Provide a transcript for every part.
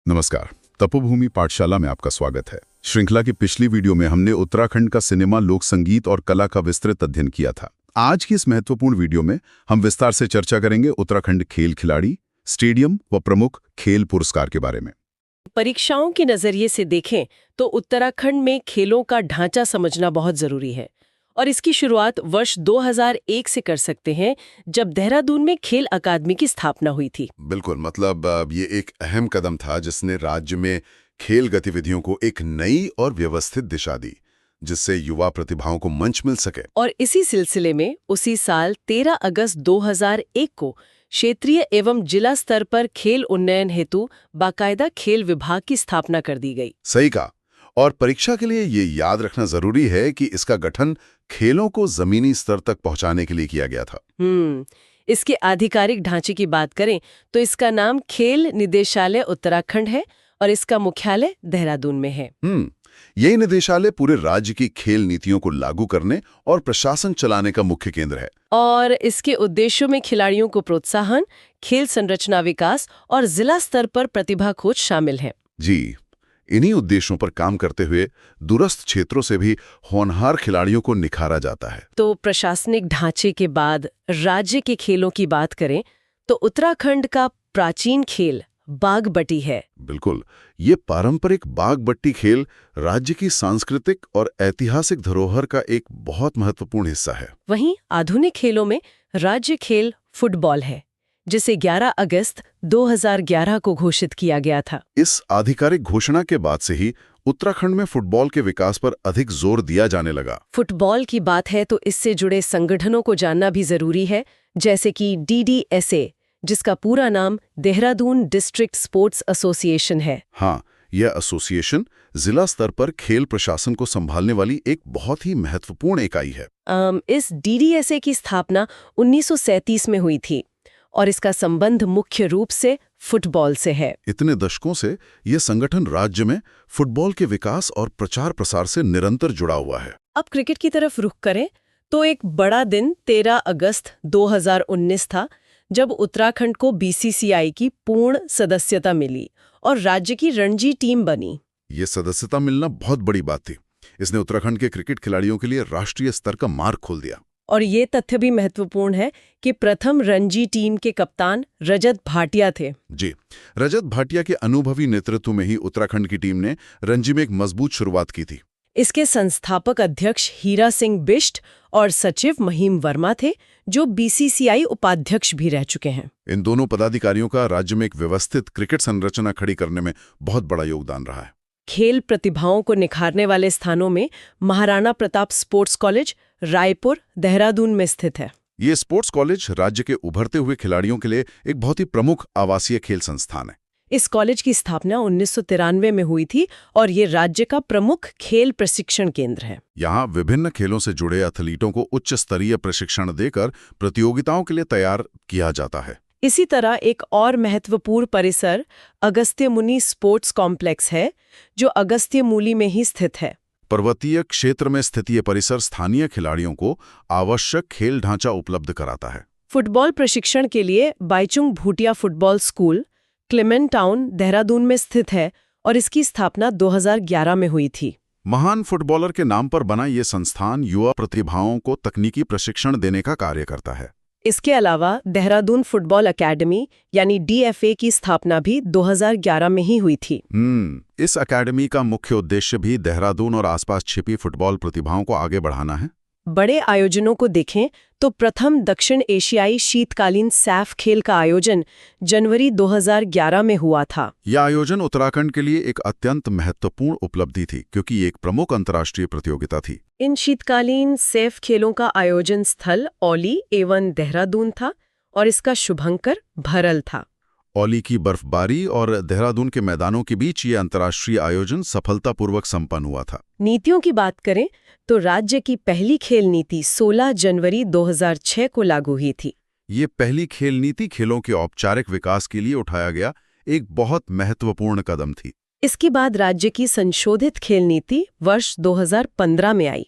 नमस्कार। तपोभूमि पाठशाला में आपका स्वागत है। श्रृंखला की पिछली वीडियो में हमने उत्तराखंड का सिनेमा, लोक संगीत और कला का विस्तृत अध्ययन किया था। आज की इस महत्वपूर्ण वीडियो में हम विस्तार से चर्चा करेंगे उत्तराखंड खेल खिलाड़ी, स्टेडियम व प्रमुख खेल पुरस्कार के बारे में। परीक्षाओं के नजरिए से देखें तो उत्तराखंड में खेलों का ढांचा समझना बहुत जरूरी है और इसकी शुरुआत वर्ष 2001 से कर सकते हैं, जब देहरादून में खेल अकादमी की स्थापना हुई थी। बिल्कुल, मतलब ये एक अहम कदम था जिसने राज्य में खेल गतिविधियों को एक नई और व्यवस्थित दिशा दी, जिससे युवा प्रतिभाओं को मंच मिल सके। और इसी सिलसिले में उसी साल 13 अगस्त 2001 को क्षेत्रीय एवं जिला स्तर पर खेल उन्नयन हेतु बाकायदा खेल विभाग की स्थापना कर दी गई। सही कहा। और परीक्षा के लिए ये याद रखना जरूरी है कि इसका गठन खेलों को जमीनी स्तर तक पहुंचाने के लिए किया गया था। इसके आधिकारिक ढांचे की बात करें तो इसका नाम खेल निदेशालय उत्तराखंड है और इसका मुख्यालय देहरादून में है। यही निदेशालय पूरे राज्य की खेल नीतियों को लागू करने और प्रशासन चलाने का मुख्य केंद्र है। और इसके उद्देश्यों में खिलाड़ियों को प्रोत्साहन, खेल संरचना विकास और जिला स्तर पर प्रतिभा खोज शामिल है। जी, इन्हीं उद्देश्यों पर काम करते हुए दूरस्थ क्षेत्रों से भी होनहार खिलाड़ियों को निखारा जाता है। तो प्रशासनिक ढांचे के बाद राज्य के खेलों की बात करें तो उत्तराखंड का प्राचीन खेल बागबट्टी है। बिल्कुल, ये पारंपरिक बागबट्टी खेल राज्य की सांस्कृतिक और ऐतिहासिक धरोहर का एक बहुत महत्वपूर्ण हिस्सा है। वहीं आधुनिक खेलों में राज्य खेल फुटबॉल है, जिसे 11 अगस्त 2011 को घोषित किया गया था। इस आधिकारिक घोषणा के बाद से ही उत्तराखंड में फुटबॉल के विकास पर अधिक जोर दिया जाने लगा। फुटबॉल की बात है तो इससे जुड़े संगठनों को जानना भी जरूरी है, जैसे कि DDSA, जिसका पूरा नाम देहरादून डिस्ट्रिक्ट स्पोर्ट्स एसोसिएशन है। हाँ, यह एसोसिएशन जिला स्तर पर खेल प्रशासन को संभालने वाली एक बहुत ही महत्वपूर्ण इकाई है। इस DDSA की स्थापना 1937 में हुई थी और इसका संबंध मुख्य रूप से फुटबॉल से है। इतने दशकों से यह संगठन राज्य में फुटबॉल के विकास और प्रचार प्रसार से निरंतर जुड़ा हुआ है। अब क्रिकेट की तरफ रुख करें तो एक बड़ा दिन 13 अगस्त 2019 था, जब उत्तराखंड को BCCI की पूर्ण सदस्यता मिली और राज्य की रणजी टीम बनी। ये सदस्यता मिलना बहुत बड़ी बात थी। इसने उत्तराखंड के क्रिकेट खिलाड़ियों के लिए राष्ट्रीय स्तर का मार्ग खोल दिया। और ये तथ्य भी महत्वपूर्ण है कि प्रथम रणजी टीम के कप्तान रजत भाटिया थे। जी, रजत भाटिया के अनुभवी नेतृत्व में ही उत्तराखंड की टीम ने रणजी में एक मजबूत शुरुआत की थी। इसके संस्थापक अध्यक्ष हीरा सिंह बिष्ट और सचिव महिम वर्मा थे, जो BCCI उपाध्यक्ष भी रह चुके हैं। इन दोनों पदाधिकारियों का राज्य में एक व्यवस्थित क्रिकेट संरचना खड़ी करने में बहुत बड़ा योगदान रहा है। खेल प्रतिभाओं को निखारने वाले स्थानों में महाराणा प्रताप स्पोर्ट्स कॉलेज रायपुर, देहरादून में स्थित है। ये स्पोर्ट्स कॉलेज राज्य के उभरते हुए खिलाड़ियों के लिए एक बहुत ही प्रमुख आवासीय खेल संस्थान है। इस कॉलेज की स्थापना 1993 में हुई थी और ये राज्य का प्रमुख खेल प्रशिक्षण केंद्र है। यहाँ विभिन्न खेलों से जुड़े एथलीटों को उच्च स्तरीय प्रशिक्षण देकर प्रतियोगिताओं के लिए तैयार किया जाता है। इसी तरह एक और महत्वपूर्ण परिसर अगस्त्यमुनि स्पोर्ट्स कॉम्प्लेक्स है, जो अगस्त्यमुनि में ही स्थित है। पर्वतीय क्षेत्र में स्थित ये परिसर स्थानीय खिलाड़ियों को आवश्यक खेल ढांचा उपलब्ध कराता है। फुटबॉल प्रशिक्षण के लिए Baichung Bhutia football school Clement town, Dehradun में स्थित है और इसकी स्थापना 2011 में हुई थी। महान फुटबॉलर के नाम पर बना ये संस्थान युवा प्रतिभाओं को तकनीकी प्रशिक्षण देने का कार्य करता है। इसके अलावा देहरादून फुटबॉल अकेडमी यानी DFA की स्थापना भी 2011 में ही हुई थी। इस अकेडमी का मुख्य उद्देश्य भी देहरादून और आसपास छिपी फुटबॉल प्रतिभाओं को आगे बढ़ाना है। बड़े आयोजनों को देखें तो प्रथम दक्षिण एशियाई शीतकालीन सैफ खेल का आयोजन जनवरी 2011 में हुआ था। यह आयोजन उत्तराखंड के लिए एक अत्यंत महत्वपूर्ण उपलब्धि थी, क्योंकि ये एक प्रमुख अंतर्राष्ट्रीय प्रतियोगिता थी। इन शीतकालीन सैफ खेलों का आयोजन स्थल औली एवं देहरादून था और इसका शुभंकर भरल था। औली की बर्फबारी और देहरादून के मैदानों के बीच ये अंतर्राष्ट्रीय आयोजन सफलतापूर्वक संपन्न हुआ था। नीतियों की बात करें तो राज्य की पहली खेल नीति 16 जनवरी 2006 को लागू हुई थी। ये पहली खेल नीति खेलों के औपचारिक विकास के लिए उठाया गया एक बहुत महत्वपूर्ण कदम थी। इसके बाद राज्य की संशोधित खेल नीति वर्ष 2015 में आई।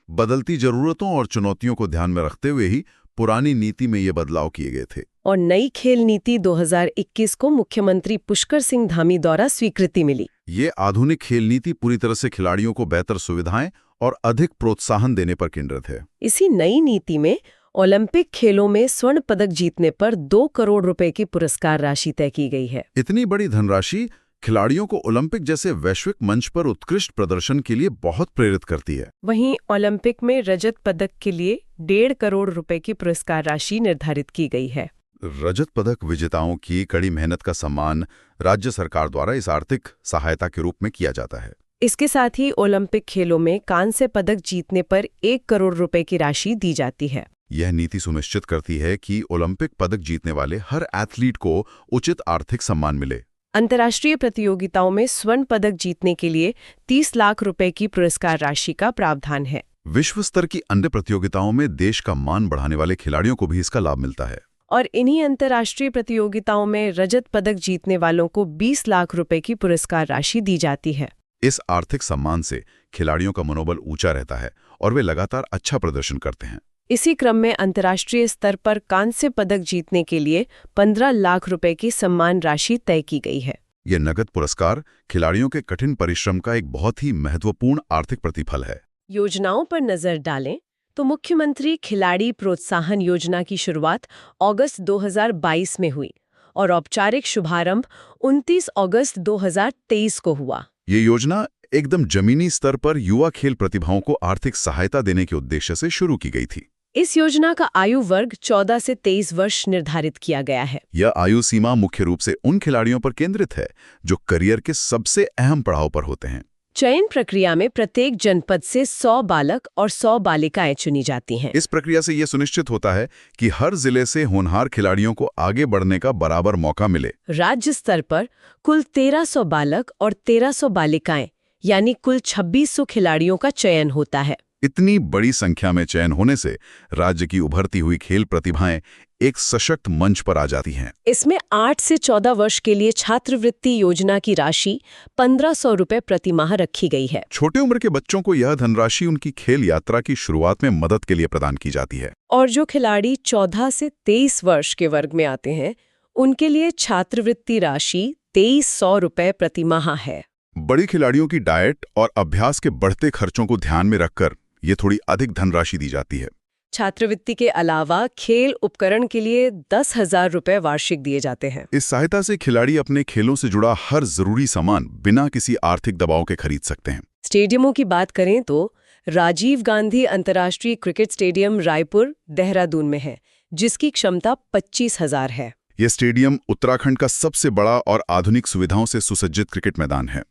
बदलती जरूरतों और चुनौतियों को ध्यान में रखते हुए ही पुरानी नीति में ये बदलाव किए गए थे। और नई खेल नीति 2021 को मुख्यमंत्री पुष्कर सिंह धामी द्वारा स्वीकृति मिली। ये आधुनिक खेल नीति पूरी तरह से खिलाड़ियों को बेहतर सुविधाएं और अधिक प्रोत्साहन देने पर केंद्रित है। इसी नई नीति में ओलंपिक खेलों में स्वर्ण पदक जीतने पर 2 करोड़ रुपए की पुरस्कार राशि तय की गई है। इतनी बड़ी धनराशि खिलाड़ियों को ओलंपिक जैसे वैश्विक मंच पर उत्कृष्ट प्रदर्शन के लिए बहुत प्रेरित करती है। वहीं ओलंपिक में रजत पदक के लिए 1.5 करोड़ रुपए की पुरस्कार राशि निर्धारित की गई है। रजत पदक विजेताओं की कड़ी मेहनत का सम्मान राज्य सरकार द्वारा इस आर्थिक सहायता के रूप में किया जाता है। इसके साथ ही ओलंपिक खेलों में कांस्य पदक जीतने पर 1 करोड़ रुपए की राशि दी जाती है। यह नीति सुनिश्चित करती है कि ओलंपिक पदक जीतने वाले हर एथलीट को उचित आर्थिक सम्मान मिले। अंतर्राष्ट्रीय प्रतियोगिताओं में स्वर्ण पदक जीतने के लिए 30 लाख रुपए की पुरस्कार राशि का प्रावधान है। विश्व स्तर की अन्य प्रतियोगिताओं में देश का मान बढ़ाने वाले खिलाड़ियों को भी इसका लाभ मिलता है। और इन्हीं अंतर्राष्ट्रीय प्रतियोगिताओं में रजत पदक जीतने वालों को 20 लाख रुपए की पुरस्कार राशि दी जाती है। इस आर्थिक सम्मान से खिलाड़ियों का मनोबल ऊंचा रहता है और वे लगातार अच्छा प्रदर्शन करते हैं। इसी क्रम में अंतर्राष्ट्रीय स्तर पर कांस्य पदक जीतने के लिए 15 लाख रुपए की सम्मान राशि तय की गई है। यह नगद पुरस्कार खिलाड़ियों के कठिन परिश्रम का एक बहुत ही महत्वपूर्ण आर्थिक प्रतिफल है। योजनाओं पर नजर डालें तो मुख्यमंत्री खिलाड़ी प्रोत्साहन योजना की शुरुआत अगस्त 2022 में हुई और औपचारिक शुभारंभ 29 अगस्त 2023 को हुआ। ये योजना एकदम जमीनी स्तर पर युवा खेल प्रतिभाओं को आर्थिक सहायता देने के उद्देश्य से शुरू की गई थी। इस योजना का आयु वर्ग 14 से 23 वर्ष निर्धारित किया गया है। यह आयु सीमा मुख्य रूप से उन खिलाड़ियों पर केंद्रित है जो करियर के सबसे अहम पड़ाव पर होते हैं। चयन प्रक्रिया में प्रत्येक जनपद से 100 बालक और 100 बालिकाएं चुनी जाती हैं। इस प्रक्रिया से यह सुनिश्चित होता है कि हर जिले से होनहार खिलाड़ियों को आगे बढ़ने का बराबर मौका मिले। राज्य स्तर पर कुल 1300 बालक और 1300 बालिकाएं यानी कुल 2600 खिलाड़ियों का चयन होता है। इतनी बड़ी संख्या में चयन होने से राज्य की उभरती हुई खेल प्रतिभाएं एक सशक्त मंच पर आ जाती हैं। इसमें 8 से 14 वर्ष के लिए छात्रवृत्ति योजना की राशि 1500 रुपए प्रति माह रखी गई है। छोटे उम्र के बच्चों को यह धनराशि उनकी खेल यात्रा की शुरुआत में मदद के लिए प्रदान की जाती है। और जो खिलाड़ी 14 से 23 वर्ष के वर्ग में आते हैं उनके लिए छात्रवृत्ति राशि 2300 रुपए प्रति माह है। बड़ी खिलाड़ियों की डाइट और अभ्यास के बढ़ते खर्चों को ध्यान में रखकर ये थोड़ी अधिक धनराशि दी जाती है। छात्रवृत्ति के अलावा खेल उपकरण के लिए 10,000 रुपए वार्षिक दिए जाते हैं। इस सहायता से खिलाड़ी अपने खेलों से जुड़ा हर जरूरी सामान बिना किसी आर्थिक दबाव के खरीद सकते हैं। स्टेडियमों की बात करें तो राजीव गांधी अंतर्राष्ट्रीय क्रिकेट स्टेडियम रायपुर, देहरादून में है, जिसकी क्षमता 25,000 है। यह स्टेडियम उत्तराखंड का सबसे बड़ा और आधुनिक सुविधाओं से सुसज्जित क्रिकेट मैदान है।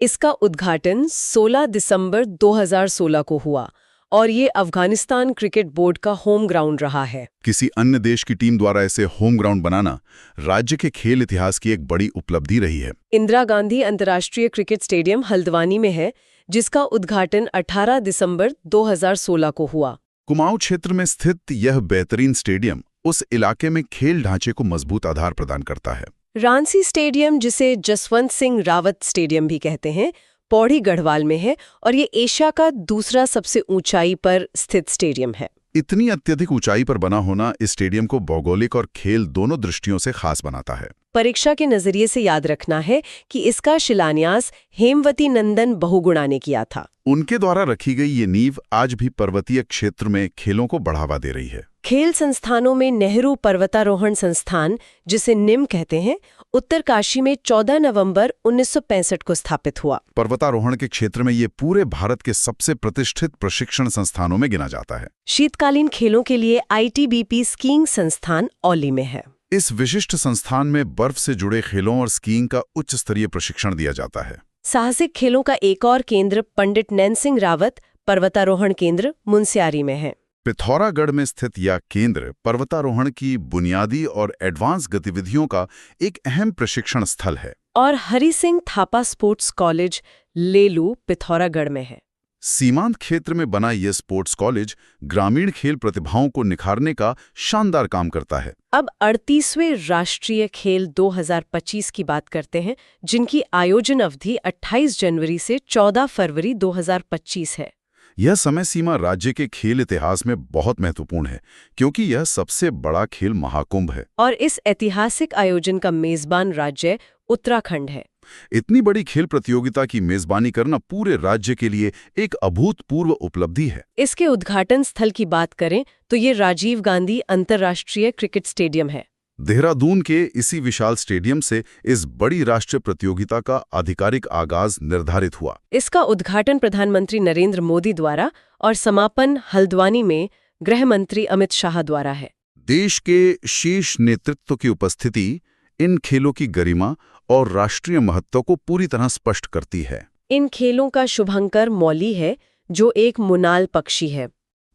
इसका उद्घाटन 16 दिसंबर 2016 को हुआ और ये अफगानिस्तान क्रिकेट बोर्ड का होम ग्राउंड रहा है। किसी अन्य देश की टीम द्वारा ऐसे होम ग्राउंड बनाना राज्य के खेल इतिहास की एक बड़ी उपलब्धि रही है। इंदिरा गांधी अंतर्राष्ट्रीय क्रिकेट स्टेडियम हल्द्वानी में है, जिसका उद्घाटन 18 दिसंबर 2016 को हुआ। कुमाऊं क्षेत्र में स्थित यह बेहतरीन स्टेडियम उस इलाके में खेल ढांचे को मजबूत आधार प्रदान करता है। रांसी स्टेडियम, जिसे जसवंत सिंह रावत स्टेडियम भी कहते हैं, पौड़ी गढ़वाल में है और ये एशिया का दूसरा सबसे ऊंचाई पर स्थित स्टेडियम है। इतनी अत्यधिक ऊंचाई पर बना होना इस स्टेडियम को भौगोलिक और खेल दोनों दृष्टियों से खास बनाता है। परीक्षा के नजरिए से याद रखना है कि इसका शिलान्यास हेमवती नंदन बहुगुणा ने किया था। उनके द्वारा रखी गई ये नींव आज भी पर्वतीय क्षेत्र में खेलों को बढ़ावा दे रही है। खेल संस्थानों में नेहरू पर्वतारोहण संस्थान, जिसे निम कहते हैं, उत्तरकाशी में 14 नवंबर 1965 को स्थापित हुआ। पर्वतारोहण के क्षेत्र में ये पूरे भारत के सबसे प्रतिष्ठित प्रशिक्षण संस्थानों में गिना जाता है। शीतकालीन खेलों के लिए ITBP स्कीइंग संस्थान औली में है। इस विशिष्ट संस्थान में बर्फ से जुड़े खेलों और स्कीइंग का उच्च स्तरीय प्रशिक्षण दिया जाता है। साहसिक खेलों का एक और केंद्र पंडित नैन सिंह रावत पर्वतारोहण केंद्र मुनस्यारी में है। पिथौरागढ़ में स्थित यह केंद्र पर्वतारोहण की बुनियादी और एडवांस गतिविधियों का एक अहम प्रशिक्षण स्थल है। और हरि सिंह थापा स्पोर्ट्स कॉलेज लेलू पिथौरागढ़ में है। सीमांत क्षेत्र में बना यह स्पोर्ट्स कॉलेज ग्रामीण खेल प्रतिभाओं को निखारने का शानदार काम करता है। अब 38वें राष्ट्रीय खेल 2025 की बात करते हैं, जिनकी आयोजन अवधि 28 जनवरी से 14 फरवरी 2025 है। यह समय सीमा राज्य के खेल इतिहास में बहुत महत्वपूर्ण है, क्योंकि यह सबसे बड़ा खेल महाकुंभ है। और इस ऐतिहासिक आयोजन का मेजबान राज्य उत्तराखंड है। इतनी बड़ी खेल प्रतियोगिता की मेजबानी करना पूरे राज्य के लिए एक अभूतपूर्व उपलब्धि है। इसके उद्घाटन स्थल की बात करें तो ये राजीव गांधी अंतर्राष्ट्रीय क्रिकेट स्टेडियम है। देहरादून के इसी विशाल स्टेडियम से इस बड़ी राष्ट्रीय प्रतियोगिता का आधिकारिक आगाज निर्धारित हुआ। इसका उद्घाटन प्रधानमंत्री नरेंद्र मोदी द्वारा और समापन हल्द्वानी में गृह मंत्री अमित शाह द्वारा है। देश के शीर्ष नेतृत्व की उपस्थिति इन खेलों की गरिमा और राष्ट्रीय महत्व को पूरी तरह स्पष्ट करती है। इन खेलों का शुभंकर मौली है, जो एक मुनाल पक्षी है।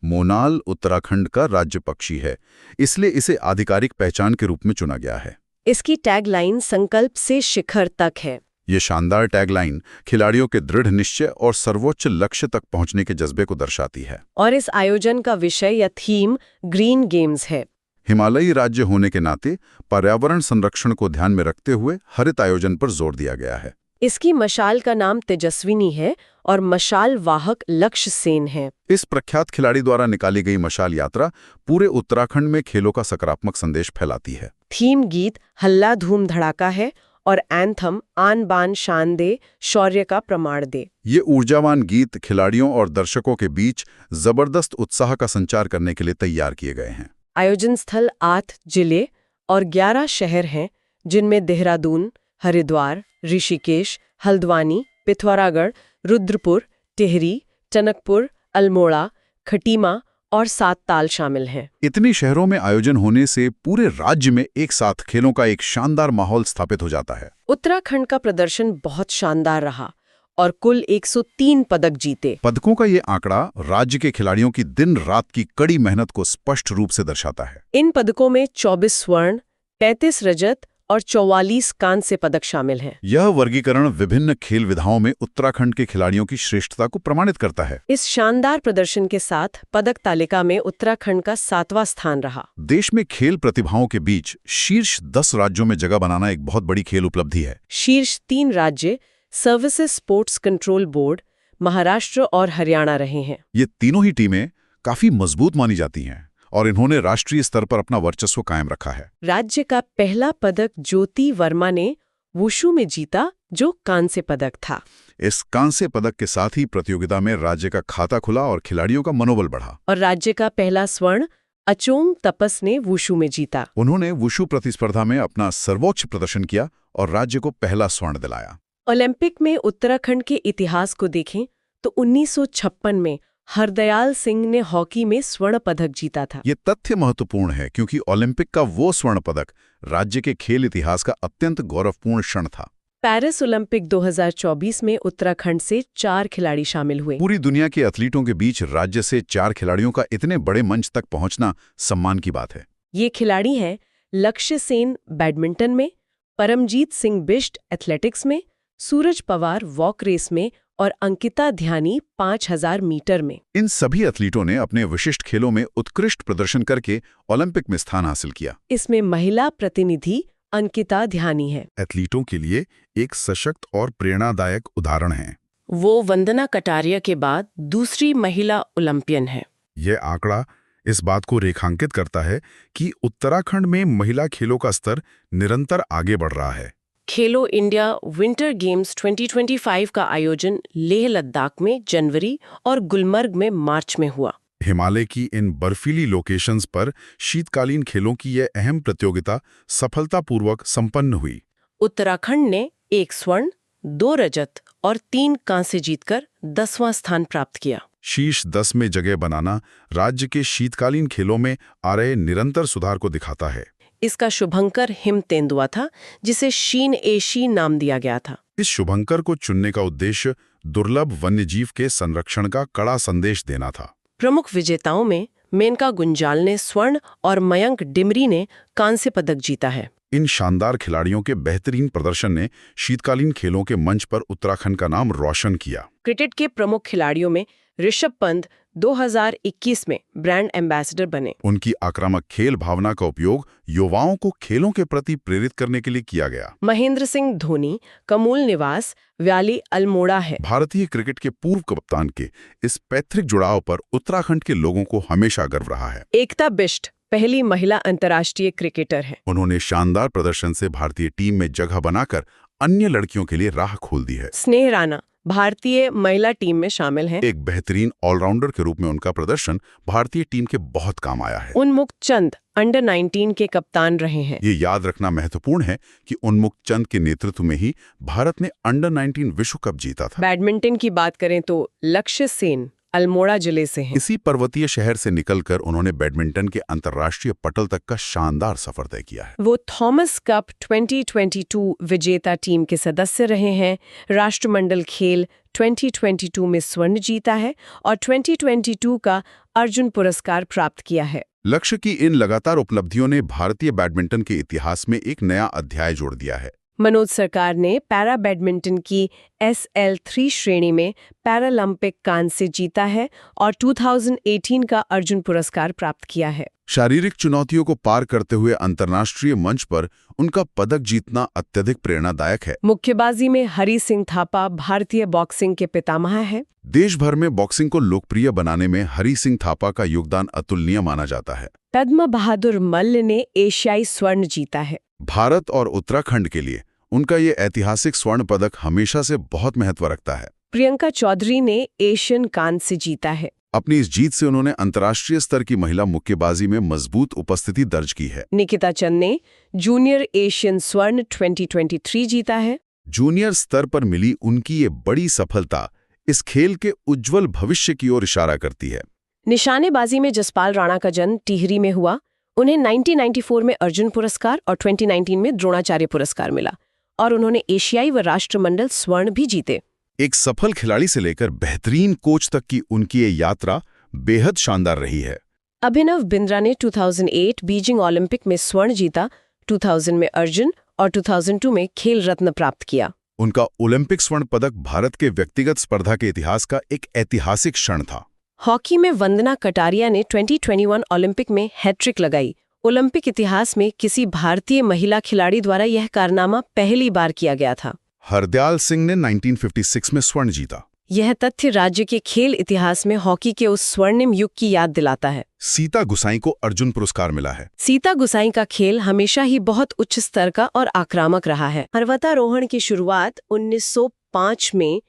मोनाल उत्तराखंड का राज्य पक्षी है, इसलिए इसे आधिकारिक पहचान के रूप में चुना गया है। इसकी टैगलाइन संकल्प से शिखर तक है। ये शानदार टैगलाइन खिलाड़ियों के दृढ़ निश्चय और सर्वोच्च लक्ष्य तक पहुंचने के जज्बे को दर्शाती है। और इस आयोजन का विषय या थीम ग्रीन गेम्स है। हिमालयी राज्य होने के नाते पर्यावरण संरक्षण को ध्यान में रखते हुए हरित आयोजन पर जोर दिया गया है। इसकी मशाल का नाम तेजस्विनी है और मशाल वाहक लक्ष्य सेन है। इस प्रख्यात खिलाड़ी द्वारा निकाली गई मशाल यात्रा पूरे उत्तराखंड में खेलों का सकारात्मक संदेश फैलाती है। थीम गीत हल्ला धूम धड़ाका है और एंथम आन बान शान दे शौर्य का प्रमाण दे। ये ऊर्जावान गीत खिलाड़ियों और दर्शकों के बीच जबरदस्त उत्साह का संचार करने के लिए तैयार किए गए हैं। आयोजन स्थल 8 जिले और 11 शहर हैं, जिनमें देहरादून, हरिद्वार, ऋषिकेश, हल्द्वानी, पिथौरागढ़, रुद्रपुर, टिहरी, टनकपुर, अल्मोड़ा, खटीमा और सातताल शामिल हैं। इतने शहरों में आयोजन होने से पूरे राज्य में एक साथ खेलों का एक शानदार माहौल स्थापित हो जाता है। उत्तराखंड का प्रदर्शन बहुत शानदार रहा और कुल 103 पदक जीते। पदकों का ये आंकड़ा राज्य के खिलाड़ियों की दिन रात की कड़ी मेहनत को स्पष्ट रूप से दर्शाता है। इन पदकों में 24 स्वर्ण, 35 रजत और 44 कांस्य पदक शामिल हैं। यह वर्गीकरण विभिन्न खेल विधाओं में उत्तराखंड के खिलाड़ियों की श्रेष्ठता को प्रमाणित करता है। इस शानदार प्रदर्शन के साथ पदक तालिका में उत्तराखंड का 7वां स्थान रहा। देश में खेल प्रतिभाओं के बीच शीर्ष 10 राज्यों में जगह बनाना एक बहुत बड़ी खेल उपलब्धि है। शीर्ष 3 राज्य services sports control board, Maharashtra और हरियाणा रहे हैं। ये तीनों ही टीमें काफी मजबूत मानी जाती हैं और इन्होंने राष्ट्रीय स्तर पर अपना वर्चस्व कायम रखा है। राज्य का पहला पदक ज्योति वर्मा ने वुशु में जीता, जो कांस्य पदक था। इस कांस्य पदक के साथ ही प्रतियोगिता में राज्य का खाता खुला और खिलाड़ियों का मनोबल बढ़ा। और राज्य का पहला स्वर्ण अचोंग तपस ने वुशु में जीता। उन्होंने वुशु प्रतिस्पर्धा में अपना सर्वोच्च प्रदर्शन किया और राज्य को पहला स्वर्ण दिलाया। ओलंपिक में उत्तराखंड के इतिहास को देखें तो 1956 में हरदयाल सिंह ने हॉकी में स्वर्ण पदक जीता था। ये तथ्य महत्वपूर्ण है क्योंकि ओलंपिक का वो स्वर्ण पदक राज्य के खेल इतिहास का अत्यंत गौरवपूर्ण क्षण था। पेरिस ओलंपिक 2024 में उत्तराखंड से 4 खिलाड़ी शामिल हुए। पूरी दुनिया के एथलीटों के बीच राज्य से 4 खिलाड़ियों का इतने बड़े मंच तक पहुंचना सम्मान की बात है। ये खिलाड़ी हैं लक्ष्य सेन बैडमिंटन में, परमजीत सिंह बिष्ट एथलेटिक्स में, सूरज पवार वॉक रेस में और अंकिता ध्यानी 5000 मीटर में। इन सभी एथलीटों ने अपने विशिष्ट खेलों में उत्कृष्ट प्रदर्शन करके ओलंपिक में स्थान हासिल किया। इसमें महिला प्रतिनिधि अंकिता ध्यानी है। एथलीटों के लिए एक सशक्त और प्रेरणादायक उदाहरण है। वो वंदना कटारिया के बाद दूसरी महिला ओलंपियन है। यह आंकड़ा इस बात को रेखांकित करता है कि उत्तराखंड में महिला खेलों का स्तर निरंतर आगे बढ़ रहा है। खेलो इंडिया विंटर गेम्स 2025 का आयोजन लेह लद्दाख में जनवरी और गुलमर्ग में मार्च में हुआ। हिमालय की इन बर्फीली लोकेशंस पर शीतकालीन खेलों की यह अहम प्रतियोगिता सफलतापूर्वक संपन्न हुई। उत्तराखंड ने 1 स्वर्ण, 2 रजत और 3 कांस्य जीतकर 10वां स्थान प्राप्त किया। शीर्ष 10 में जगह बनाना राज्य के शीतकालीन खेलों में आ रहे निरंतर सुधार को दिखाता है। इसका शुभंकर हिम तेंदुआ था, जिसे शीन एशी नाम दिया गया था। इस शुभंकर को चुनने का उद्देश्य दुर्लभ वन्यजीव के संरक्षण का कड़ा संदेश देना था। प्रमुख विजेताओं में मेनका गुंजाल ने स्वर्ण और मयंक डिमरी ने कांस्य पदक जीता है। इन शानदार खिलाड़ियों के बेहतरीन प्रदर्शन ने शीतकालीन खेलों के मंच पर उत्तराखंड का नाम रोशन किया। क्रिकेट के प्रमुख खिलाड़ियों में ऋषभ पंत 2021 में ब्रांड एम्बेसडर बने। उनकी आक्रामक खेल भावना का उपयोग युवाओं को खेलों के प्रति प्रेरित करने के लिए किया गया। महेंद्र सिंह धोनी कमूल निवास व्याली अल्मोड़ा है। भारतीय क्रिकेट के पूर्व कप्तान के इस पैतृक जुड़ाव पर उत्तराखंड के लोगों को हमेशा गर्व रहा है। एकता बिष्ट पहली महिला अंतर्राष्ट्रीय क्रिकेटर है। उन्होंने शानदार प्रदर्शन से भारतीय टीम में जगह बनाकर अन्य लड़कियों के लिए राह खोल दी है। स्नेह राणा भारतीय महिला टीम में शामिल हैं। एक बेहतरीन ऑलराउंडर के रूप में उनका प्रदर्शन भारतीय टीम के बहुत काम आया है। उन्मुक्त चंद अंडर 19 के कप्तान रहे हैं। ये याद रखना महत्वपूर्ण है कि उन्मुक्त चंद के नेतृत्व में ही भारत ने अंडर 19 विश्व कप जीता था। बैडमिंटन की बात करें तो लक्ष्य सेन अल्मोड़ा जिले से हैं। इसी पर्वतीय शहर से निकलकर उन्होंने बैडमिंटन के अंतर्राष्ट्रीय पटल तक का शानदार सफर तय किया है। वो थॉमस कप 2022 विजेता टीम के सदस्य रहे हैं। राष्ट्रमंडल खेल 2022 में स्वर्ण जीता है और 2022 का अर्जुन पुरस्कार प्राप्त किया है। लक्ष्य की इन लगातार उपलब्धियों ने भारतीय बैडमिंटन के इतिहास में एक नया अध्याय जोड़ दिया है। मनोज सरकार ने पैरा बैडमिंटन की SL3 श्रेणी में पैरालंपिक कांस्य जीता है और 2018 का अर्जुन पुरस्कार प्राप्त किया है। शारीरिक चुनौतियों को पार करते हुए अंतर्राष्ट्रीय मंच पर उनका पदक जीतना अत्यधिक प्रेरणादायक है। मुक्केबाजी में हरी सिंह थापा भारतीय बॉक्सिंग के पितामह है। देश भर में बॉक्सिंग को लोकप्रिय बनाने में हरी सिंह थापा का योगदान अतुलनीय माना जाता है। पद्म बहादुर मल्ल ने एशियाई स्वर्ण जीता है। भारत और उत्तराखंड के लिए उनका ये ऐतिहासिक स्वर्ण पदक हमेशा से बहुत महत्व रखता है। प्रियंका चौधरी ने एशियन कांस्य जीता है। अपनी इस जीत से उन्होंने अंतर्राष्ट्रीय स्तर की महिला मुक्केबाजी में मजबूत उपस्थिति दर्ज की है। निकिता चंद ने जूनियर एशियन स्वर्ण 2023 जीता है। जूनियर स्तर पर मिली उनकी ये बड़ी सफलता इस खेल के उज्जवल भविष्य की ओर इशारा करती है। निशानेबाजी में जसपाल राणा का जन्म टिहरी में हुआ। उन्हें 1994 में अर्जुन पुरस्कार और 2019 में द्रोणाचार्य पुरस्कार मिला और उन्होंने एशियाई व राष्ट्रमंडल स्वर्ण भी जीते। एक सफल खिलाड़ी से लेकर बेहतरीन कोच तक की उनकी ये यात्रा बेहद शानदार रही है। अभिनव बिंद्रा ने 2008 बीजिंग ओलंपिक में स्वर्ण जीता, 2000 में अर्जुन और 2002 में खेल रत्न प्राप्त किया। उनका ओलंपिक स्वर्ण पदक भारत के व्यक्तिगत स्पर्धा के इतिहास का एक ऐतिहासिक क्षण था। हॉकी में वंदना कटारिया ने 2021 ओलंपिक में हैट्रिक लगाई। ओलंपिक इतिहास में किसी भारतीय महिला खिलाड़ी द्वारा यह कारनामा पहली बार किया गया था। हरदयाल सिंह ने 1956 में स्वर्ण जीता। यह तथ्य राज्य के खेल इतिहास में हॉकी के उस स्वर्णिम युग की याद दिलाता है। सीता गुसाई को अर्जुन पुरस्कार मिला है। सीता गुसाई का खेल हमेशा ही बहुत उच्च स्तर का और आक्रामक रहा है। पर्वतारोहण की शुरुआत 1905 में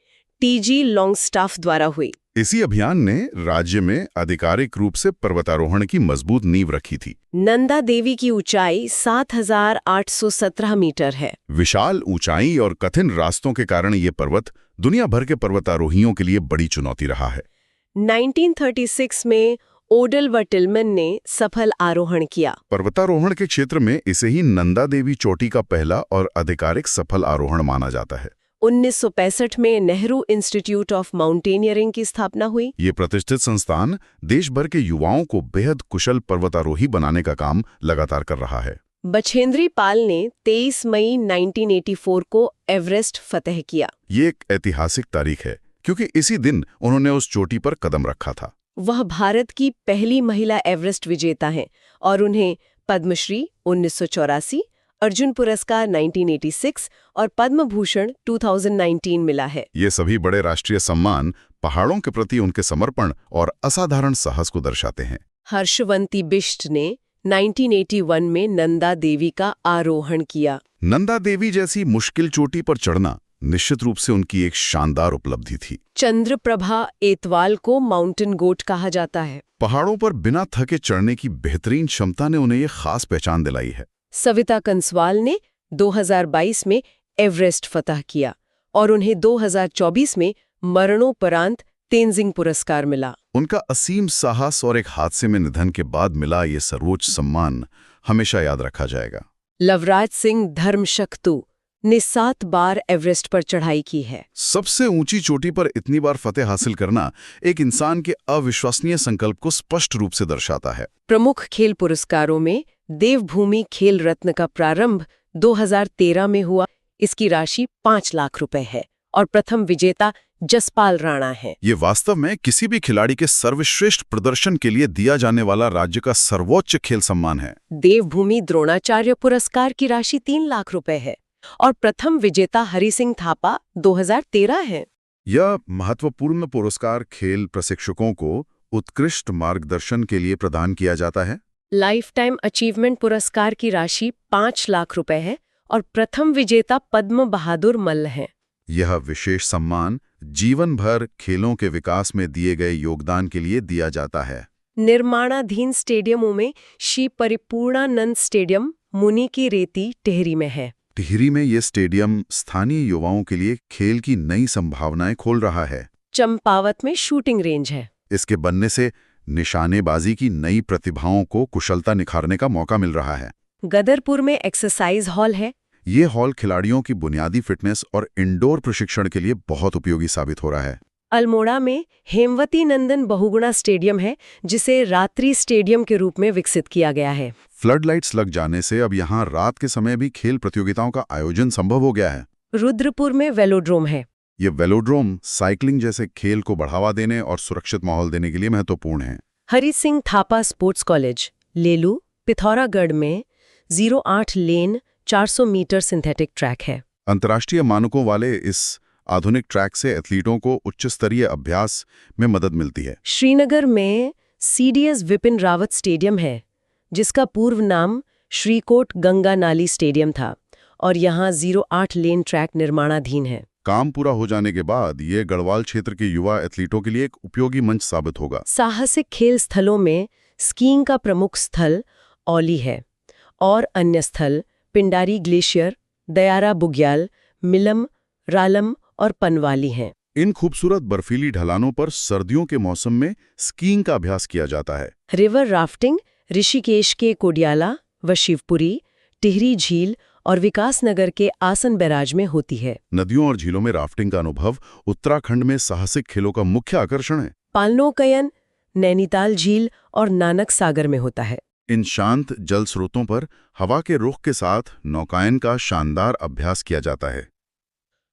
TG लॉन्गस्टाफ द्वारा हुई। इसी अभियान ने राज्य में आधिकारिक रूप से पर्वतारोहण की मजबूत नींव रखी थी। नंदा देवी की ऊंचाई 7,817 मीटर है। विशाल ऊंचाई और कठिन रास्तों के कारण ये पर्वत दुनिया भर के पर्वतारोहियों के लिए बड़ी चुनौती रहा है। 1936 में ओडल व टिलमन ने सफल आरोहण किया। पर्वतारोहण के क्षेत्र में इसे ही नंदा देवी चोटी का पहला और आधिकारिक सफल आरोहण माना जाता है। 1965 में नेहरू इंस्टीट्यूट ऑफ माउंटेनियरिंग की स्थापना हुई। ये प्रतिष्ठित संस्थान देश भर के युवाओं को बेहद कुशल पर्वतारोही बनाने का काम लगातार कर रहा है। बछेंद्री पाल ने 23 मई 1984 को एवरेस्ट फतह किया। ये एक ऐतिहासिक तारीख है क्योंकि इसी दिन उन्होंने उस चोटी पर कदम रखा था। वह भारत की पहली महिला एवरेस्ट विजेता हैं और उन्हें पद्मश्री 1984, अर्जुन पुरस्कार 1986 और पद्म भूषण 2019 मिला है। ये सभी बड़े राष्ट्रीय सम्मान पहाड़ों के प्रति उनके समर्पण और असाधारण साहस को दर्शाते हैं। हर्षवंती बिष्ट ने 1981 में नंदा देवी का आरोहण किया। नंदा देवी जैसी मुश्किल चोटी पर चढ़ना निश्चित रूप से उनकी एक शानदार उपलब्धि थी। चंद्रप्रभा एतवाल को माउंटेन गोट कहा जाता है। पहाड़ों पर बिना थके चढ़ने की बेहतरीन क्षमता ने उन्हें ये खास पहचान दिलाई है। सविता कंसवाल ने 2022 में एवरेस्ट फतह किया और उन्हें 2024 में मरणोपरांत तेंजिंग पुरस्कार मिला। उनका असीम साहस और एक हादसे में निधन के बाद मिला ये सर्वोच्च सम्मान हमेशा याद रखा जाएगा। लवराज सिंह धर्मशक्तु ने 7 बार एवरेस्ट पर चढ़ाई की है। सबसे ऊंची चोटी पर इतनी बार फतेह हासिल करना एक इंसान के अविश्वसनीय संकल्प को स्पष्ट रूप से दर्शाता है। प्रमुख खेल पुरस्कारों में देवभूमि खेल रत्न का प्रारंभ 2013 में हुआ। इसकी राशि 5 लाख रुपए है और प्रथम विजेता जसपाल राणा हैं। ये वास्तव में किसी भी खिलाड़ी के सर्वश्रेष्ठ प्रदर्शन के लिए दिया जाने वाला राज्य का सर्वोच्च खेल सम्मान है। देवभूमि द्रोणाचार्य पुरस्कार की राशि 3 लाख रुपए है और प्रथम विजेता हरि सिंह थापा 2013 है। यह महत्वपूर्ण पुरस्कार खेल प्रशिक्षकों को उत्कृष्ट मार्गदर्शन के लिए प्रदान किया जाता है। लाइफ टाइम अचीवमेंट पुरस्कार की राशि 5 लाख रुपए है और प्रथम विजेता पद्म बहादुर मल्ल हैं। यह विशेष सम्मान जीवन भर खेलों के विकास में दिए गए योगदान के लिए दिया जाता है। निर्माणाधीन स्टेडियमों में श्री परिपूर्णानंद स्टेडियम मुनि की रेती टिहरी में है। टिहरी में ये स्टेडियम स्थानीय युवाओं के लिए खेल की नई संभावनाएं खोल रहा है। चंपावत में शूटिंग रेंज है। इसके बनने से निशानेबाजी की नई प्रतिभाओं को कुशलता निखारने का मौका मिल रहा है। गदरपुर में एक्सरसाइज हॉल है। ये हॉल खिलाड़ियों की बुनियादी फिटनेस और इंडोर प्रशिक्षण के लिए बहुत उपयोगी साबित हो रहा है। अल्मोड़ा में हेमवती नंदन बहुगुणा स्टेडियम है, जिसे रात्रि स्टेडियम के रूप में विकसित किया गया है। फ्लड लाइट्स लग जाने से अब यहाँ रात के समय भी खेल प्रतियोगिताओं का आयोजन संभव हो गया है। रुद्रपुर में वेलोड्रोम है। ये वेलोड्रोम साइकिलिंग जैसे खेल को बढ़ावा देने और सुरक्षित माहौल देने के लिए महत्वपूर्ण है। हरि सिंह थापा स्पोर्ट्स कॉलेज लेलू पिथौरागढ़ में 08 लेन 400 मीटर सिंथेटिक ट्रैक है। अंतर्राष्ट्रीय मानकों वाले इस आधुनिक ट्रैक से एथलीटों को उच्च स्तरीय अभ्यास में मदद मिलती है। श्रीनगर में CDS विपिन रावत स्टेडियम है, जिसका पूर्व नाम श्रीकोट गंगा नाली स्टेडियम था और यहाँ 08 लेन ट्रैक निर्माणाधीन है। काम पूरा हो जाने के बाद ये गढ़वाल क्षेत्र के युवा एथलीटों के लिए एक उपयोगी मंच साबित होगा। साहसिक खेल स्थलों में स्कीइंग का प्रमुख स्थल औली है और अन्य स्थल पिंडारी ग्लेशियर, दयारा बुग्याल, मिलम, रालम और पनवाली हैं। इन खूबसूरत बर्फीली ढलानों पर सर्दियों के मौसम में स्कीइंग का अभ्यास किया जाता है। रिवर राफ्टिंग ऋषिकेश के कोडियाला व शिवपुरी, टिहरी झील और विकासनगर के आसन बैराज में होती है। नदियों और झीलों में राफ्टिंग का अनुभव उत्तराखंड में साहसिक खेलों का मुख्य आकर्षण है। पालनोकयन, नैनीताल झील और नानक सागर में होता है। इन शांत जल स्रोतों पर हवा के रुख के साथ नौकायन का शानदार अभ्यास किया जाता है।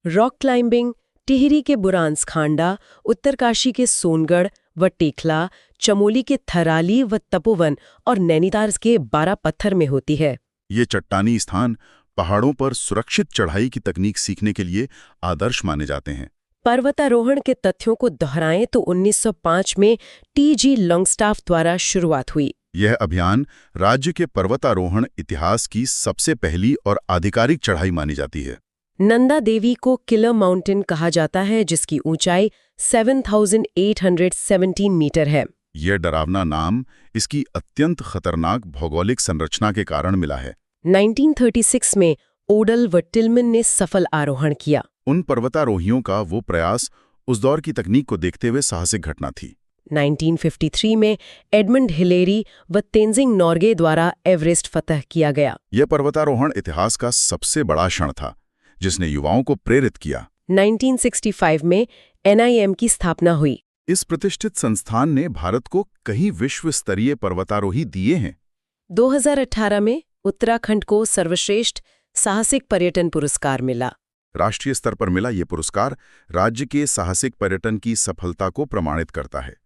रॉक क्लाइंबिंग टिहरी के बुरांस खांडा, उत्तरकाशी के सोनगढ़ व टेखला, चमोली के थराली व तपोवन और नैनीताल के 12 पत्थर में होती है। ये चट्टानी स्थान पहाड़ों पर सुरक्षित चढ़ाई की तकनीक सीखने के लिए आदर्श माने जाते हैं। पर्वतारोहण के तथ्यों को दोहराएं तो 1905 में TG लॉन्गस्टाफ द्वारा शुरुआत हुई। यह अभियान राज्य के पर्वतारोहण इतिहास की सबसे पहली और आधिकारिक चढ़ाई मानी जाती है। नंदा देवी को किलर माउंटेन कहा जाता है, जिसकी ऊंचाई 7,817 मीटर है। यह डरावना नाम इसकी अत्यंत खतरनाक भौगोलिक संरचना के कारण मिला है। 1936 में ओडल व टिलमन ने सफल आरोहण किया। उन पर्वतारोहियों का वो प्रयास उस दौर की तकनीक को देखते हुए साहसिक घटना थी। 1953 में एडमंड हिलेरी व तेंजिंग नॉर्गे द्वारा एवरेस्ट फतह किया गया। यह पर्वतारोहण इतिहास का सबसे बड़ा क्षण था, जिसने युवाओं को प्रेरित किया। 1965 में NIM की स्थापना हुई। इस प्रतिष्ठित संस्थान ने भारत को कई विश्व स्तरीय पर्वतारोही दिए हैं। 2018 में उत्तराखंड को सर्वश्रेष्ठ साहसिक पर्यटन पुरस्कार मिला। राष्ट्रीय स्तर पर मिला ये पुरस्कार राज्य के साहसिक पर्यटन की सफलता को प्रमाणित करता है।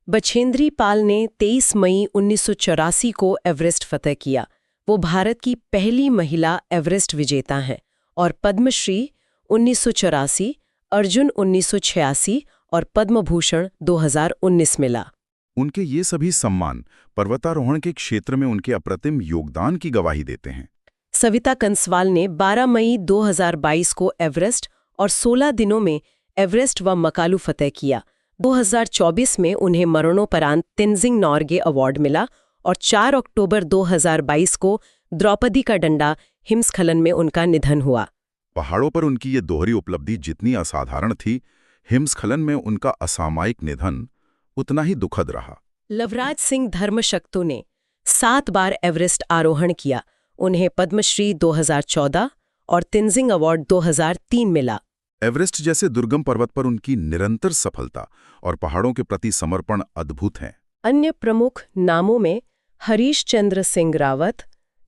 बछेंद्री पाल ने 23 मई 1984 को एवरेस्ट फतह किया। वो भारत की पहली महिला एवरेस्ट विजेता हैं और पद्मश्री 1984, अर्जुन 1986 और पद्म भूषण 2019 मिला। उनके ये सभी सम्मान पर्वतारोहण के क्षेत्र में उनके अप्रतिम योगदान की गवाही देते हैं। सविता कंसवाल ने 12 मई 2022 को एवरेस्ट और 16 दिनों में एवरेस्ट व मकालू फतह किया। 2024 में उन्हें मरणोपरांत तेंजिंग नॉर्गे अवार्ड मिला और 4 अक्टूबर 2022 को द्रौपदी का डंडा हिमस्खलन में उनका निधन हुआ। पहाड़ों पर उनकी ये दोहरी उपलब्धि जितनी असाधारण थी, हिमस्खलन में उनका असामयिक निधन उतना ही दुखद रहा। लवराज सिंह धर्मशक्तु ने 7 बार एवरेस्ट आरोहण किया। उन्हें पद्मश्री 2014 और तेंजिंग अवार्ड 2003 मिला। एवरेस्ट जैसे दुर्गम पर्वत पर उनकी निरंतर सफलता और पहाड़ों के प्रति समर्पण अद्भुत हैं। अन्य प्रमुख नामों में Harish Chandra Singh Rawat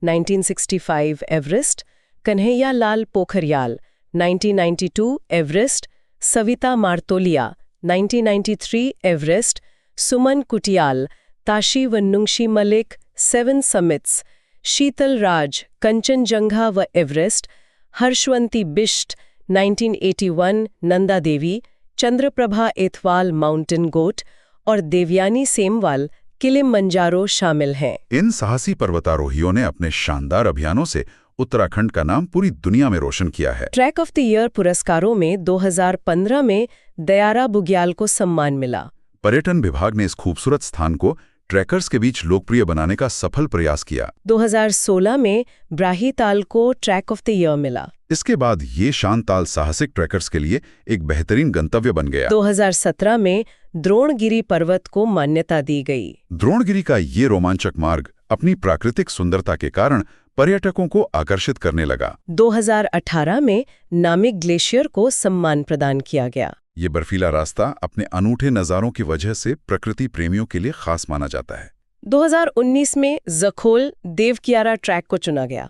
1965 Everest, Kanhaiya Lal Pokhriyal 1992 Everest, Savita Martolia 1993 Everest, सुमन कुटियाल, ताशी वन्नुंशी मलिक 7 समिट्स, शीतल राज, कंचनजंगा व Everest, Harshwanti Bisht 1981 Nanda Devi, Chandraprabha एथवाल mountain goat और देवयानी सेमवाल किलिमंजारो शामिल हैं। इन साहसी पर्वतारोहियों ने अपने शानदार अभियानों से उत्तराखंड का नाम पूरी दुनिया में रोशन किया है। ट्रैक ऑफ द ईयर पुरस्कारों में 2015 में दयारा बुग्याल को सम्मान मिला। पर्यटन विभाग ने इस खूबसूरत स्थान को ट्रैकर्स के बीच लोकप्रिय बनाने का सफल प्रयास किया। 2016 में ब्राहीताल को ट्रैक ऑफ द ईयर मिला। इसके बाद ये शानताल साहसिक ट्रैकर्स के लिए एक बेहतरीन गंतव्य बन गया। 2017 में द्रोणगिरी पर्वत को मान्यता दी गई। द्रोणगिरी का ये रोमांचक मार्ग अपनी प्राकृतिक सुंदरता के कारण पर्यटकों को आकर्षित करने लगा। 2018 में नामिक ग्लेशियर को सम्मान प्रदान किया गया। ये बर्फीला रास्ता अपने अनूठे नज़ारों की वजह से प्रकृति प्रेमियों के लिए खास माना जाता है। 2019 में जखोल देवकियारा ट्रैक को चुना गया।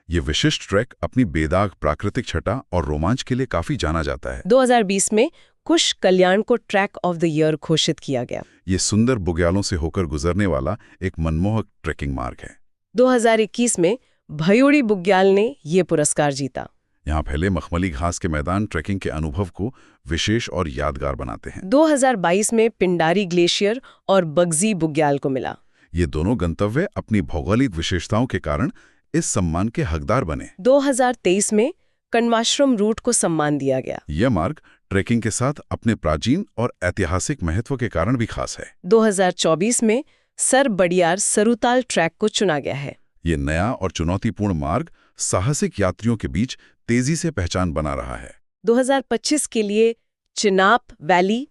ये विशिष्ट ट्रैक अपनी बेदाग प्राकृतिक छटा और रोमांच के लिए काफी जाना जाता है। 2020 में कुश कल्याण को ट्रैक ऑफ द ईयर घोषित किया गया। ये सुंदर बुग्यालों से होकर गुजरने वाला एक मनमोहक ट्रैकिंग मार्ग है। 2021 में भयोड़ी बुग्याल ने ये पुरस्कार जीता। यहाँ फैले मखमली घास के मैदान ट्रैकिंग के अनुभव को विशेष और यादगार बनाते हैं। 2022 में पिंडारी ग्लेशियर और बगजी बुग्याल को मिला। ये दोनों गंतव्य अपनी भौगोलिक विशेषताओं के कारण इस सम्मान के हकदार बने। 2023 में कण्वाश्रम रूट को सम्मान दिया गया। यह मार्ग ट्रैकिंग के साथ अपने प्राचीन और ऐतिहासिक महत्व के कारण भी खास है। 2024 में सर बडियार सरुताल ट्रैक को चुना गया है। ये नया और चुनौतीपूर्ण मार्ग साहसिक यात्रियों के बीच तेजी से पहचान बना रहा है। 2025 के लिए चिनाब वैली,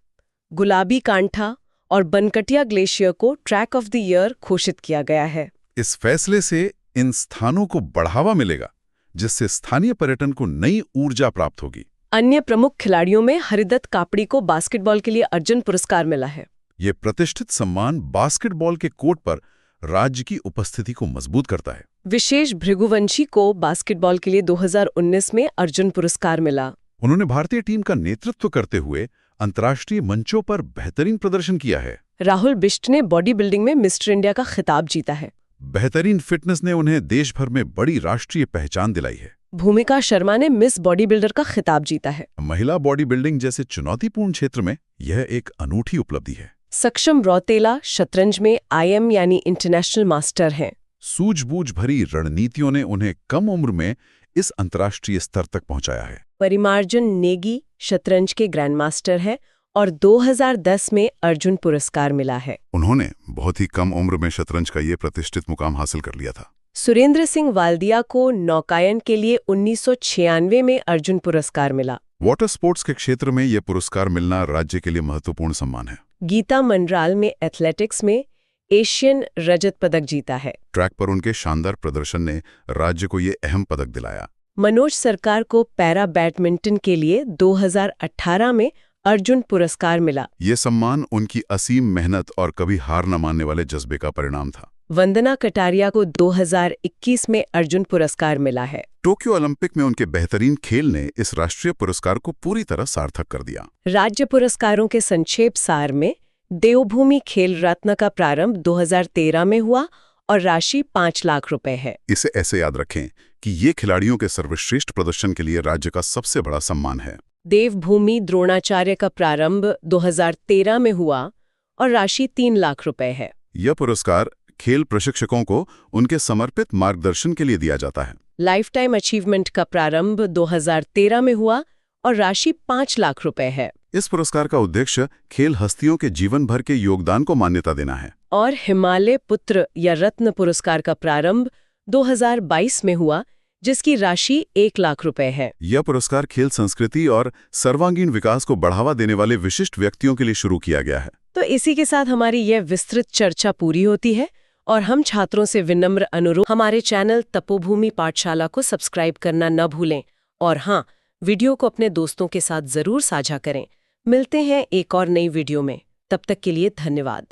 गुलाबी कांठा और बनकटिया ग्लेशियर को ट्रैक ऑफ द ईयर घोषित किया गया है। इस फैसले से इन स्थानों को बढ़ावा मिलेगा, जिससे स्थानीय पर्यटन को नई ऊर्जा प्राप्त होगी। अन्य प्रमुख खिलाड़ियों में हरिदत्त कापड़ी को बास्केटबॉल के लिए अर्जुन पुरस्कार मिला है। ये प्रतिष्ठित सम्मान बास्केटबॉल के कोर्ट पर राज्य की उपस्थिति को मजबूत करता है। विशेष भृगुवंशी को बास्केटबॉल के लिए 2019 में अर्जुन पुरस्कार मिला। उन्होंने भारतीय टीम का नेतृत्व करते हुए अंतर्राष्ट्रीय मंचों पर बेहतरीन प्रदर्शन किया है। राहुल बिष्ट ने बॉडी बिल्डिंग में मिस्टर इंडिया का खिताब जीता है। बेहतरीन फिटनेस ने उन्हें देश भर में बड़ी राष्ट्रीय पहचान दिलाई है। भूमिका शर्मा ने मिस बॉडी बिल्डर का खिताब जीता है। महिला बॉडी बिल्डिंग जैसे चुनौतीपूर्ण क्षेत्र में यह एक अनूठी उपलब्धि है। सक्षम रौतेला शतरंज में IM यानी इंटरनेशनल मास्टर हैं। सूझबूझ भरी रणनीतियों ने उन्हें कम उम्र में इस अंतर्राष्ट्रीय स्तर तक पहुंचाया है। परिमार्जन नेगी शतरंज के ग्रैंड मास्टर है और 2010 में अर्जुन पुरस्कार मिला है। उन्होंने बहुत ही कम उम्र में शतरंज का ये प्रतिष्ठित मुकाम हासिल कर लिया था। सुरेंद्र सिंह वाल्दिया को नौकायन के लिए 1996 में अर्जुन पुरस्कार मिला। वाटर स्पोर्ट्स के क्षेत्र में यह पुरस्कार मिलना राज्य के लिए महत्वपूर्ण सम्मान है। गीता मंडराल में एथलेटिक्स में एशियन रजत पदक जीता है। ट्रैक पर उनके शानदार प्रदर्शन ने राज्य को ये अहम पदक दिलाया। मनोज सरकार को पैरा बैडमिंटन के लिए 2018 में अर्जुन पुरस्कार मिला। ये सम्मान उनकी असीम मेहनत और कभी हार न मानने वाले जज्बे का परिणाम था। वंदना कटारिया को 2021 में अर्जुन पुरस्कार मिला है। टोक्यो ओलंपिक में उनके बेहतरीन खेल ने इस राष्ट्रीय पुरस्कार को पूरी तरह सार्थक कर दिया। राज्य पुरस्कारों के संक्षेप सार में देवभूमि खेल रत्न का प्रारंभ 2013 में हुआ और राशि 5 लाख रुपए है। इसे ऐसे याद रखें कि ये खिलाड़ियों के सर्वश्रेष्ठ प्रदर्शन के लिए राज्य का सबसे बड़ा सम्मान है। देवभूमि द्रोणाचार्य का प्रारंभ 2013 में हुआ और राशि 3 लाख रुपए है। यह पुरस्कार खेल प्रशिक्षकों को उनके समर्पित मार्गदर्शन के लिए दिया जाता है। लाइफ टाइम अचीवमेंट का प्रारंभ 2013 में हुआ और राशि 5 लाख रुपए है। इस पुरस्कार का उद्देश्य खेल हस्तियों के जीवन भर के योगदान को मान्यता देना है। और हिमालय पुत्र या रत्न पुरस्कार का प्रारंभ 2022 में हुआ, जिसकी राशि 1 लाख रुपए है। यह पुरस्कार खेल संस्कृति और सर्वांगीण विकास को बढ़ावा देने वाले विशिष्ट व्यक्तियों के लिए शुरू किया गया है। तो इसी के साथ हमारी यह विस्तृत चर्चा पूरी होती है और हम छात्रों से विनम्र अनुरोध हमारे चैनल तपोभूमि पाठशाला को सब्सक्राइब करना न भूलें और हाँ, वीडियो को अपने दोस्तों के साथ जरूर साझा करें। मिलते हैं एक और नई वीडियो में। तब तक के लिए धन्यवाद।